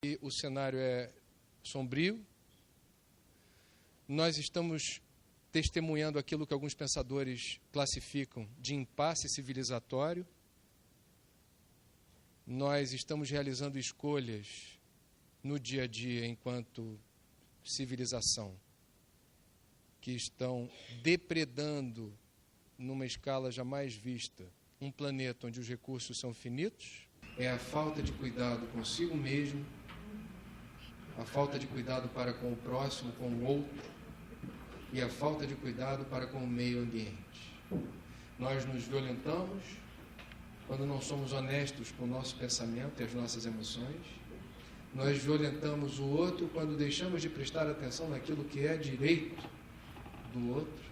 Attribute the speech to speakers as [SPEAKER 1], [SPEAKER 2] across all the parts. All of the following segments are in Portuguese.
[SPEAKER 1] E o cenário é sombrio. Nós estamos testemunhando aquilo que alguns pensadores classificam de impasse civilizatório. Nós estamos realizando escolhas no dia a dia enquanto civilização que estão depredando numa escala jamais vista um planeta onde os recursos são finitos. É a falta de cuidado consigo mesmo, a falta de cuidado para com o próximo, com o outro, e a falta de cuidado para com o meio ambiente. Nós nos violentamos quando não somos honestos com o nosso pensamento e as nossas emoções. Nós violentamos o outro quando deixamos de prestar atenção naquilo que é direito do outro.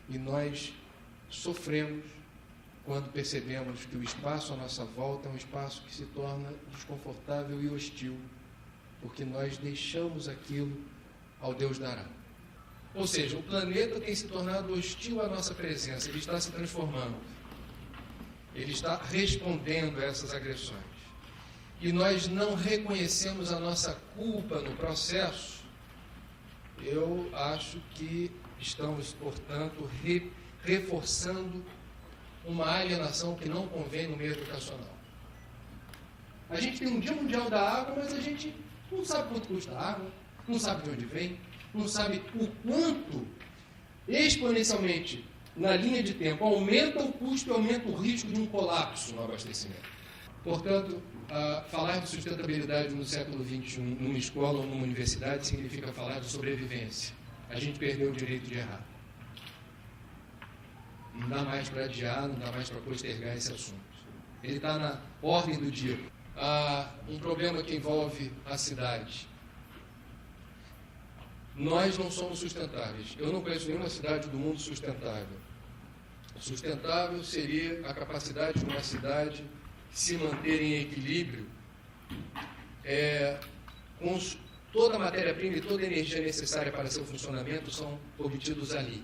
[SPEAKER 1] E nós sofremos quando percebemos que o espaço à nossa volta é um espaço que se torna desconfortável e hostil, porque nós deixamos aquilo ao Deus dará. Ou seja, o planeta tem se tornado hostil à nossa presença, ele está se transformando, ele está respondendo a essas agressões. E nós não reconhecemos a nossa culpa no processo. Eu acho que estamos, portanto, reforçando uma alienação que não convém no meio educacional. A gente tem um Dia Mundial da Água, mas a gente não sabe quanto custa a água, não sabe de onde vem, não sabe o quanto, exponencialmente, na linha de tempo, aumenta o custo e aumenta o risco de um colapso no abastecimento. Portanto, falar de sustentabilidade no século XXI, numa escola ou numa universidade, significa falar de sobrevivência. A gente perdeu o direito de errar. Não dá mais para adiar, não dá mais para postergar esse assunto. Ele está na ordem do dia. Um problema que envolve a cidade. Nós não somos sustentáveis. Eu não conheço nenhuma cidade do mundo sustentável. Sustentável seria a capacidade de uma cidade se manter em equilíbrio com toda a matéria-prima e toda a energia necessária para seu funcionamento são obtidos ali.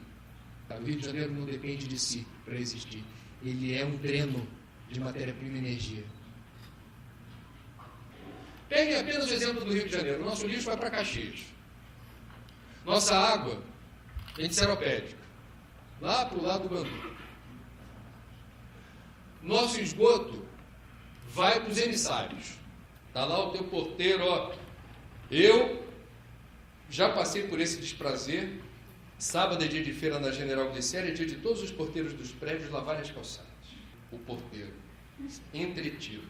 [SPEAKER 1] O Rio de Janeiro não depende de si para existir. Ele é um dreno de matéria-prima e energia. Peguem apenas o exemplo do Rio de Janeiro. Nosso lixo vai para Caxias. Nossa água é enteropédica, lá para o lado do Bandu. Nosso esgoto vai para os emissários. Está lá o teu porteiro, ó. Eu já passei por esse desprazer. Sábado é dia de feira na General Glicério, é dia de todos os porteiros dos prédios lavarem as calçadas. O porteiro, entretido,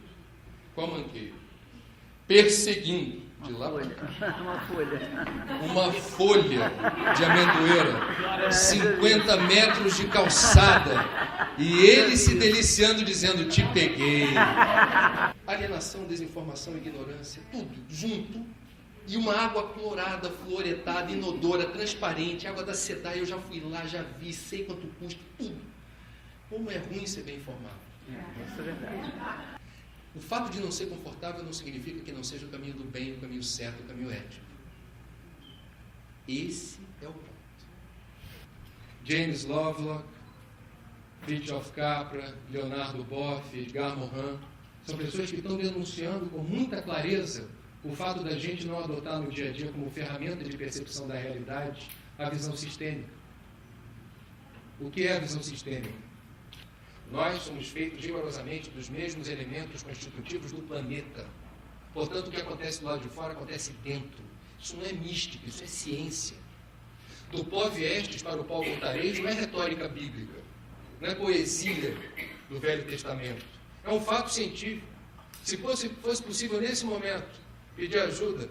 [SPEAKER 1] com a mangueira, perseguindo de lá para cá. Uma folha de amendoeira, 50 metros de calçada, e ele se deliciando dizendo, te peguei. Alienação, desinformação, ignorância, tudo junto. E uma água clorada, fluoretada, inodora, transparente, água da SEDAI, eu já fui lá, já vi, sei quanto custa, tudo. Como é ruim ser bem informado.
[SPEAKER 2] Isso é verdade.
[SPEAKER 1] O fato de não ser confortável não significa que não seja o caminho do bem, o caminho certo, o caminho ético. Esse é o ponto. James Lovelock, Fritjof Capra, Leonardo Boff, Edgar Morin, são pessoas que estão denunciando com muita clareza o fato da gente não adotar no dia a dia como ferramenta de percepção da realidade a visão sistêmica. O que é a visão sistêmica? Nós somos feitos rigorosamente dos mesmos elementos constitutivos do planeta. Portanto, o que acontece do lado de fora acontece dentro. Isso não é mística, isso é ciência. Do pó viestes para o pó voltareis não é retórica bíblica, não é poesia do Velho Testamento. É um fato científico. Se fosse possível, nesse momento, pedir ajuda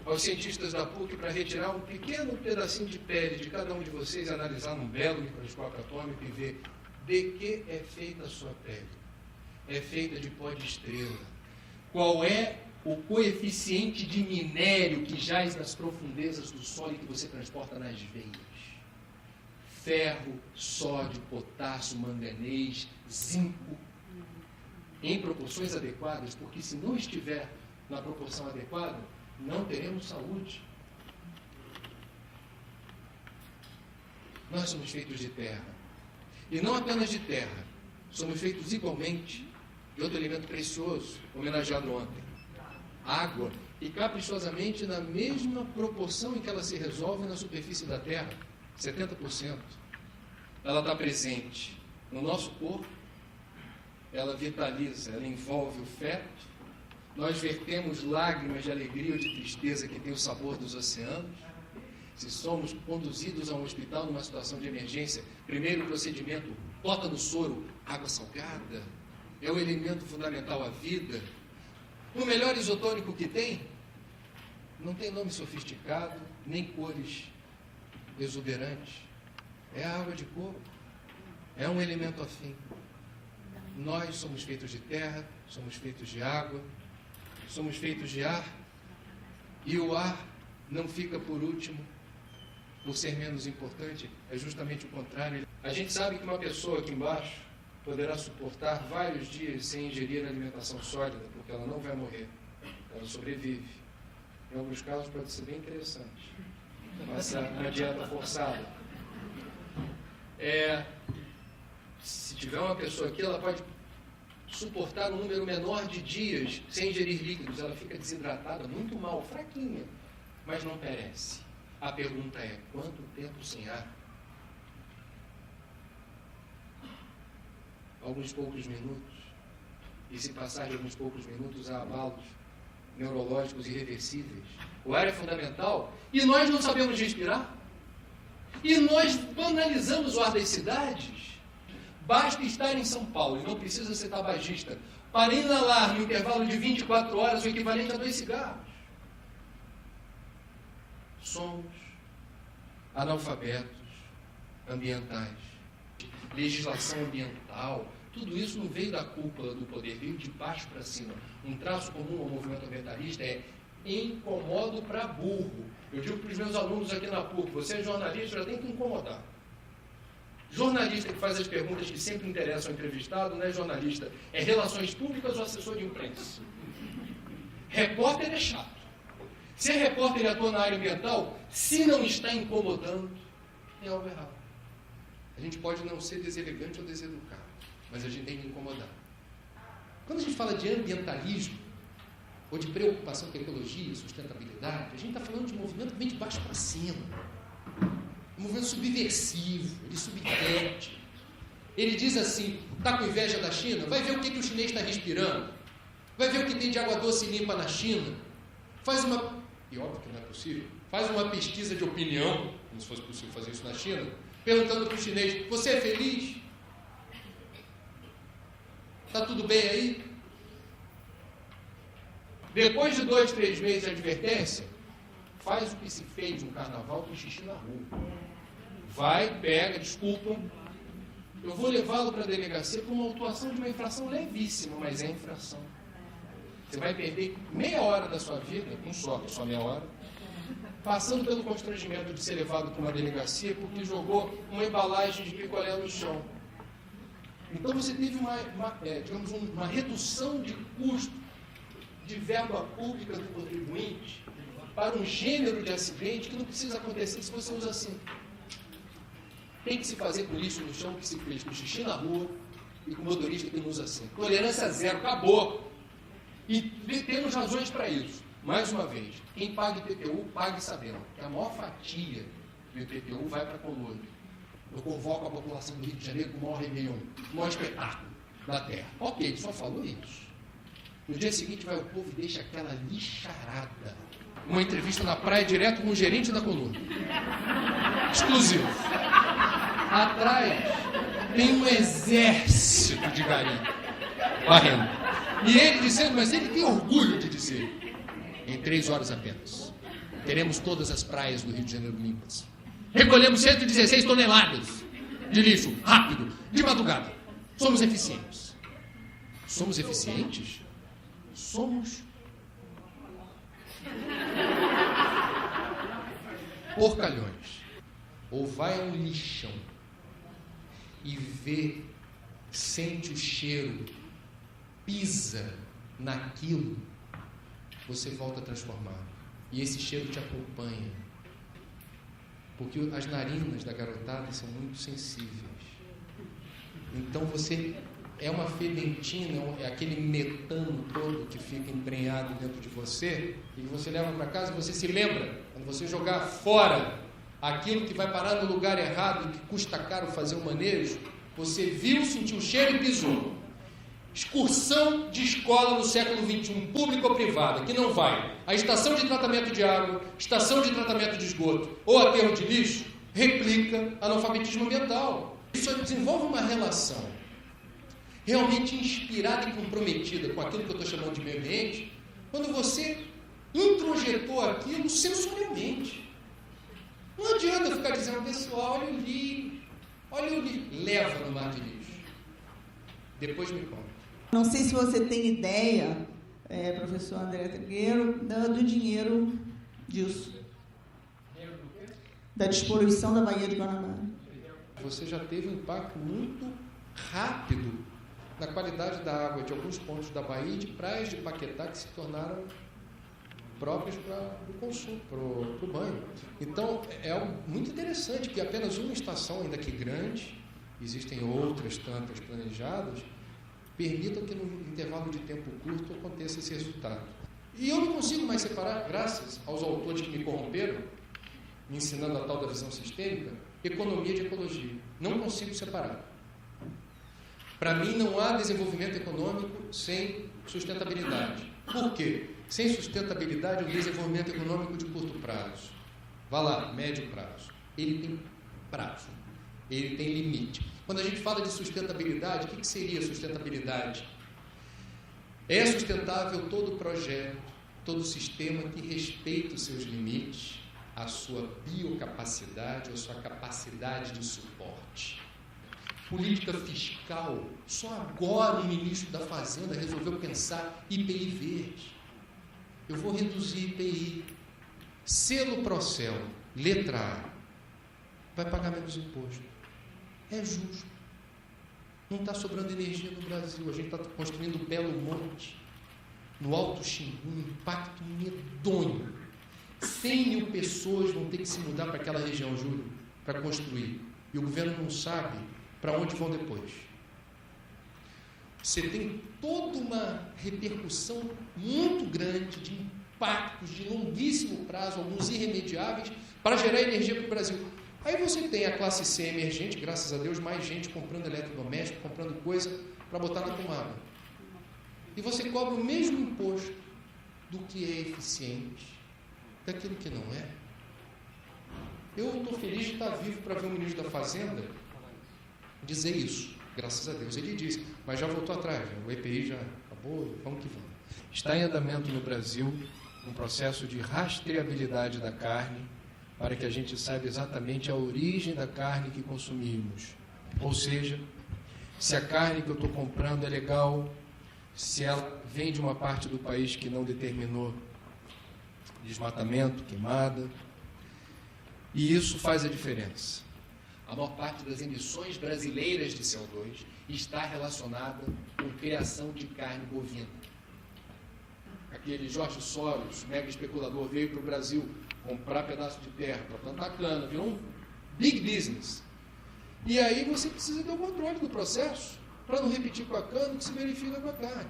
[SPEAKER 1] aos cientistas da PUC para retirar um pequeno pedacinho de pele de cada um de vocês e analisar num belo microscópio atômico e ver de que é feita a sua pele. É feita de pó de estrela. Qual é o coeficiente de minério que jaz nas profundezas do solo e que você transporta nas veias? Ferro, sódio, potássio, manganês, zinco, em proporções adequadas, porque se não estiver na proporção adequada, não teremos saúde. Nós somos feitos de terra. E não apenas de terra, somos feitos igualmente de outro elemento precioso, homenageado ontem, água, e caprichosamente na mesma proporção em que ela se resolve na superfície da Terra, 70%. Ela está presente no nosso corpo, ela vitaliza, ela envolve o feto, nós vertemos lágrimas de alegria ou de tristeza que tem o sabor dos oceanos. Se somos conduzidos a um hospital numa situação de emergência, primeiro procedimento, bota no soro água salgada, é o elemento fundamental à vida. O melhor isotônico que tem, não tem nome sofisticado, nem cores exuberantes, é a água de coco, é um elemento afim. Nós somos feitos de terra, somos feitos de água, somos feitos de ar, e o ar não fica por último, por ser menos importante, é justamente o contrário. A gente sabe que uma pessoa aqui embaixo poderá suportar vários dias sem ingerir alimentação sólida, porque ela não vai morrer, ela sobrevive. Em alguns casos pode ser bem interessante, mas uma dieta forçada. Se tiver uma pessoa aqui, ela pode suportar um número menor de dias sem ingerir líquidos, ela fica desidratada, muito mal, fraquinha, mas não perece. A pergunta é, quanto tempo sem ar? Alguns poucos minutos. E se passar de alguns poucos minutos, há abalos neurológicos irreversíveis. O ar é fundamental e nós não sabemos respirar. E nós banalizamos o ar das cidades. Basta estar em São Paulo, e não precisa ser tabagista, para inalar no intervalo de 24 horas o equivalente a 2 cigarros. Somos analfabetos ambientais. Legislação ambiental, tudo isso não veio da cúpula do poder, veio de baixo para cima. Um traço comum ao movimento ambientalista é incomodo para burro. Eu digo para os meus alunos aqui na PUC, você é jornalista, já tem que incomodar. Jornalista que faz as perguntas que sempre interessam ao entrevistado não é jornalista, é relações públicas ou assessor de imprensa. Repórter é chato. Se é repórter e atua na área ambiental, se não está incomodando, é algo errado. A gente pode não ser deselegante ou deseducado, mas a gente tem que incomodar. Quando a gente fala de ambientalismo, ou de preocupação com a ecologia e sustentabilidade, a gente está falando de um movimento que vem de baixo para cima. Um movimento subversivo, ele subverte. Ele diz assim, está com inveja da China? Vai ver o que o chinês está respirando. Vai ver o que tem de água doce limpa na China. Faz uma, e óbvio que não é possível, faz uma pesquisa de opinião, como se fosse possível fazer isso na China, perguntando para o chinês, você é feliz? Está tudo bem aí? Depois de 2, 3 meses de advertência, faz o que se fez no carnaval com xixi na rua. Vai, pega, desculpa, eu vou levá-lo para a delegacia por uma autuação de uma infração levíssima, mas é infração. Você vai perder meia hora da sua vida, com sorte, só meia hora, passando pelo constrangimento de ser levado para uma delegacia porque jogou uma embalagem de picolé no chão. Então você teve uma redução de custo de verba pública do contribuinte para um gênero de acidente que não precisa acontecer se você usa assim. Tem que se fazer com lixo no chão que se fez com xixi na rua e com motorista que não usa assim. Tolerância zero, acabou. E temos razões para isso. Mais uma vez, quem paga IPTU, pague sabendo que a maior fatia do IPTU vai para a colônia. Eu convoco a população do Rio de Janeiro com o maior réveillon, o maior espetáculo da terra. Ok, ele só falou isso. No dia seguinte vai o povo e deixa aquela lixarada. Uma entrevista na praia direto com o gerente da colônia. Exclusivo. Atrás tem um exército de garimpo varrendo. E ele dizendo, mas ele tem orgulho de dizer, em 3 horas apenas, teremos todas as praias do Rio de Janeiro limpas. Recolhemos 116 toneladas de lixo, rápido, de madrugada. Somos eficientes. Somos eficientes? Somos porcalhões. Ou vai a um lixão e vê, sente o cheiro, pisa naquilo, você volta transformado. E esse cheiro te acompanha. Porque as narinas da garotada são muito sensíveis. Então você é uma fedentina, é aquele metano todo que fica embrenhado dentro de você e que você leva para casa e você se lembra, quando você jogar fora aquilo que vai parar no lugar errado e que custa caro fazer o manejo, você viu, sentiu o cheiro e pisou. Excursão de escola no século XXI, pública ou privada, que não vai à estação de tratamento de água, estação de tratamento de esgoto ou aterro de lixo, replica analfabetismo ambiental. Isso desenvolve uma relação realmente inspirada e comprometida com aquilo que eu estou chamando de meio ambiente, quando você introjetou aquilo sensorialmente. Não adianta ficar dizendo, pessoal, olha o lixo, leva no mar de lixo. Depois me conta.
[SPEAKER 2] Não sei se você tem ideia, professor André Trigueiro, do dinheiro disso. Da despoluição da Baía de Guanabara.
[SPEAKER 1] Você já teve um impacto muito rápido na qualidade da água de alguns pontos da Bahia e de praias de Paquetá que se tornaram próprias para o consumo, para o banho. Então, é algo muito interessante que apenas uma estação, ainda que grande, existem outras tantas planejadas, permitam que num intervalo de tempo curto aconteça esse resultado. E eu não consigo mais separar, graças aos autores que me corromperam, me ensinando a tal da visão sistêmica, economia de ecologia. Não consigo separar. Para mim, não há desenvolvimento econômico sem sustentabilidade. Por quê? Sem sustentabilidade, o desenvolvimento econômico de curto prazo. Vá lá, médio prazo. Ele tem prazo. Ele tem limite. Quando a gente fala de sustentabilidade, o que seria sustentabilidade? É sustentável todo projeto, todo sistema que respeita os seus limites, a sua biocapacidade, a sua capacidade de suporte. Política fiscal, só agora o ministro da Fazenda resolveu pensar IPI verde. Eu vou reduzir IPI. Selo Procel, letra A, vai pagar menos imposto. É justo. Não está sobrando energia no Brasil. A gente está construindo Belo Monte, no Alto Xingu, um impacto medonho. 100 mil pessoas vão ter que se mudar para aquela região, Júlio, para construir. E o governo não sabe para onde vão depois. Você tem toda uma repercussão muito grande de impactos de longuíssimo prazo, alguns irremediáveis, para gerar energia para o Brasil. Aí você tem a classe C emergente, graças a Deus, mais gente comprando eletrodoméstico, comprando coisa para botar na tomada. E você cobra o mesmo imposto do que é eficiente, daquilo que não é. Eu estou feliz de estar vivo para ver o ministro da Fazenda dizer isso, graças a Deus. Ele disse, mas já voltou atrás, o EPI já acabou, vamos que vamos. Está em andamento no Brasil um processo de rastreabilidade da carne para que a gente saiba exatamente a origem da carne que consumimos. Ou seja, se a carne que eu estou comprando é legal, se ela vem de uma parte do país que não determinou desmatamento, queimada, e isso faz a diferença. A maior parte das emissões brasileiras de CO2 está relacionada com criação de carne bovina. Aquele Jorge Soros, mega especulador, veio para o Brasil comprar pedaço de terra para plantar cana, virou um big business. E aí você precisa ter o controle do processo para não repetir com a cana o que se verifica com a carne.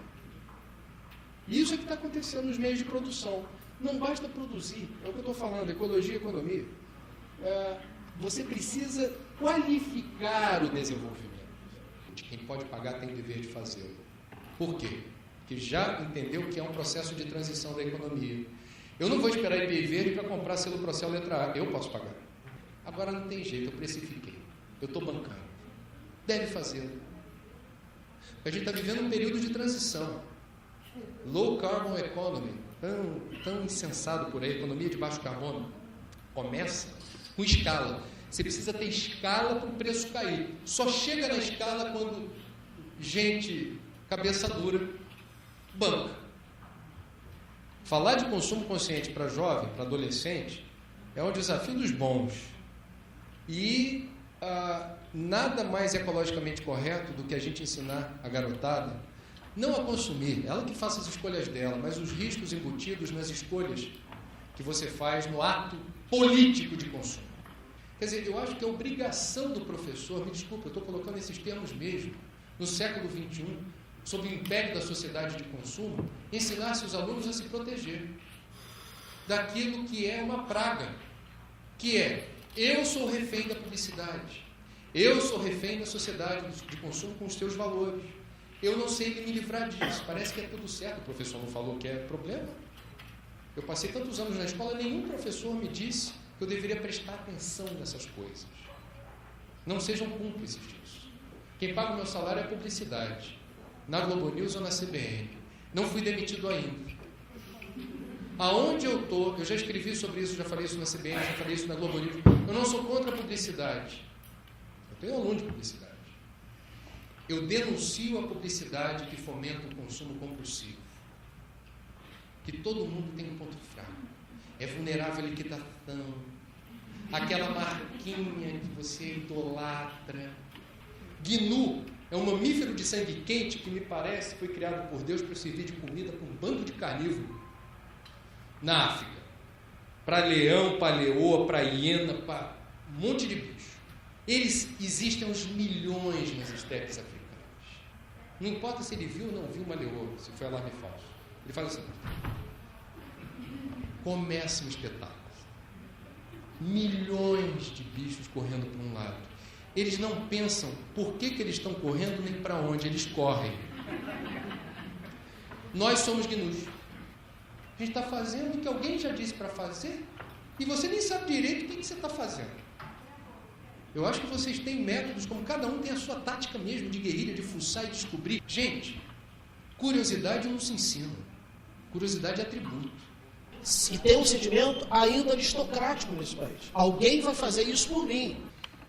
[SPEAKER 1] Isso é que está acontecendo nos meios de produção. Não basta produzir, é o que eu estou falando, ecologia e economia. Você precisa qualificar o desenvolvimento. Quem pode pagar tem o dever de fazê-lo. Por quê? Porque já entendeu que é um processo de transição da economia. Eu não vou esperar IPI verde para comprar selo Procel letra A. Eu posso pagar. Agora não tem jeito, eu precifiquei. Eu estou bancando. Deve fazê-lo. A gente está vivendo um período de transição. Low Carbon Economy, tão insensado por aí, economia de baixo carbono. Começa com escala. Você precisa ter escala para o preço cair. Só chega na escala quando gente, cabeça dura, banca. Falar de consumo consciente para jovem, para adolescente, é um desafio dos bons. E nada mais ecologicamente correto do que a gente ensinar a garotada não a consumir, ela que faça as escolhas dela, mas os riscos embutidos nas escolhas que você faz no ato político de consumo. Quer dizer, eu acho que é obrigação do professor, me desculpa, eu estou colocando esses termos mesmo, no século XXI, sob o império da sociedade de consumo, ensinasse os alunos a se proteger daquilo que é uma praga, que é: eu sou refém da publicidade, eu sou refém da sociedade de consumo com os seus valores, eu não sei me livrar disso, parece que é tudo certo. O professor não falou que é problema? Eu passei tantos anos na escola, nenhum professor me disse que eu deveria prestar atenção nessas coisas. Não sejam cúmplices disso. Quem paga o meu salário é a publicidade, na Globo News ou na CBN. Não fui demitido ainda. Aonde eu estou, eu já escrevi sobre isso, já falei isso na CBN, já falei isso na Globo News. Eu não sou contra a publicidade. Eu tenho aluno de publicidade. Eu denuncio a publicidade que fomenta o consumo compulsivo. Que todo mundo tem um ponto fraco. É vulnerável à liquidação. Aquela marquinha que você idolatra. Gnu é um mamífero de sangue quente que me parece foi criado por Deus para servir de comida para um bando de carnívoros na África. Para leão, para leoa, para hiena, para um monte de bicho. Eles existem aos milhões nas estepes africanas. Não importa se ele viu ou não viu uma leoa, se foi alarme falso. Ele fala assim: começa um espetáculo. Milhões de bichos correndo para um lado. Eles não pensam por que eles estão correndo nem para onde, eles correm. Nós somos gnus. A gente está fazendo o que alguém já disse para fazer e você nem sabe direito o que você está fazendo. Eu acho que vocês têm métodos, como cada um tem a sua tática mesmo de guerrilha, de fuçar e descobrir. Gente, curiosidade não se ensina. Curiosidade é atributo.
[SPEAKER 3] E tem um sentimento ainda aristocrático nesse país. Alguém vai fazer isso por mim.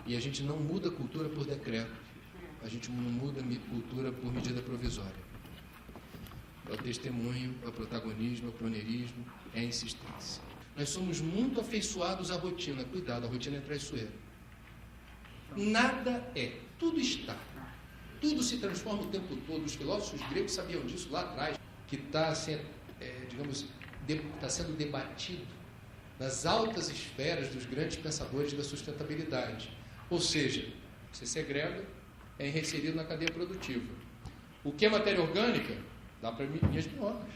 [SPEAKER 1] E a gente não muda a cultura por decreto. A gente não muda a cultura por medida provisória. É o testemunho, é o protagonismo, é o pioneirismo, é a insistência. Nós somos muito afeiçoados à rotina. Cuidado, a rotina é traiçoeira. Nada é, tudo está. Tudo se transforma o tempo todo. Os filósofos gregos sabiam disso lá atrás, que está sendo debatido nas altas esferas dos grandes pensadores da sustentabilidade. Ou seja, você segrega, é reinserido na cadeia produtiva. O que é matéria orgânica? Dá para minhas minhocas.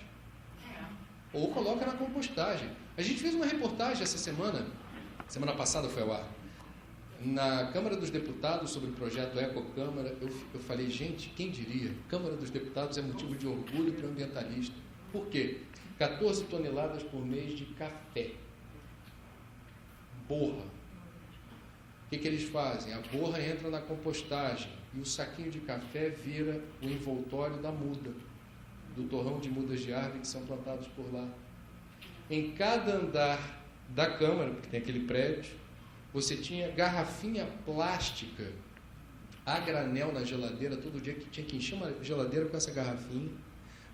[SPEAKER 1] Ou coloca na compostagem. A gente fez uma reportagem essa semana passada foi ao ar, na Câmara dos Deputados, sobre o projeto Ecocâmara. Eu falei, gente, quem diria? Câmara dos Deputados é motivo de orgulho para o ambientalista. Por quê? 14 toneladas por mês de café. Borra. O que eles fazem? A borra entra na compostagem e o saquinho de café vira o envoltório da muda, do torrão de mudas de árvore que são plantados por lá. Em cada andar da Câmara, porque tem aquele prédio, você tinha garrafinha plástica a granel na geladeira, todo dia que tinha que encher uma geladeira com essa garrafinha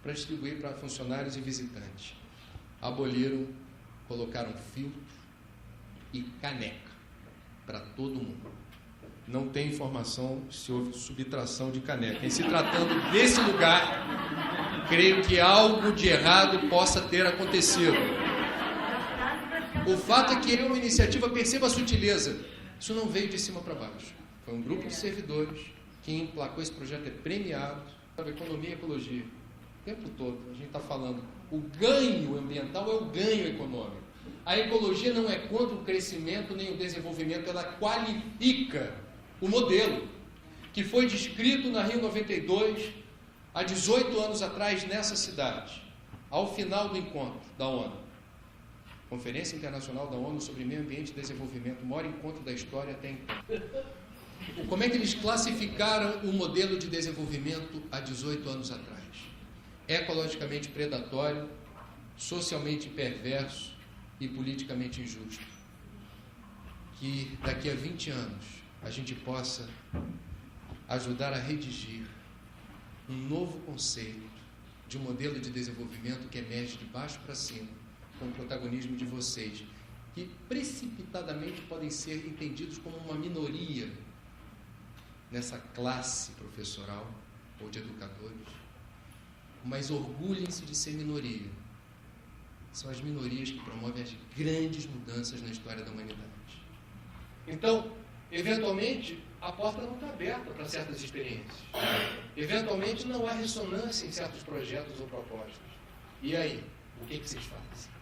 [SPEAKER 1] para distribuir para funcionários e visitantes. Aboliram, colocaram filtro e caneca para todo mundo. Não tem informação se houve subtração de caneca. Em se tratando desse lugar, creio que algo de errado possa ter acontecido. O fato é que é uma iniciativa, perceba a sutileza, isso não veio de cima para baixo. Foi um grupo de servidores que emplacou esse projeto, é premiado. Economia e ecologia. O tempo todo a gente está falando, o ganho ambiental é o ganho econômico. A ecologia não é contra o crescimento nem o desenvolvimento, ela qualifica o modelo que foi descrito na Rio 92 há 18 anos atrás nessa cidade, ao final do encontro da ONU. Conferência Internacional da ONU sobre Meio Ambiente e Desenvolvimento, o maior encontro da história até então. Como é que eles classificaram o modelo de desenvolvimento há 18 anos atrás? Ecologicamente predatório, socialmente perverso e politicamente injusto. Que daqui a 20 anos a gente possa ajudar a redigir um novo conceito de um modelo de desenvolvimento que emerge de baixo para cima, com o protagonismo de vocês, que precipitadamente podem ser entendidos como uma minoria nessa classe professoral ou de educadores, mas orgulhem-se de ser minoria. São as minorias que promovem as grandes mudanças na história da humanidade. Então, Eventualmente, a porta não está aberta para certas experiências. Eventualmente, não há ressonância em certos projetos ou propostas. E aí, o que vocês fazem?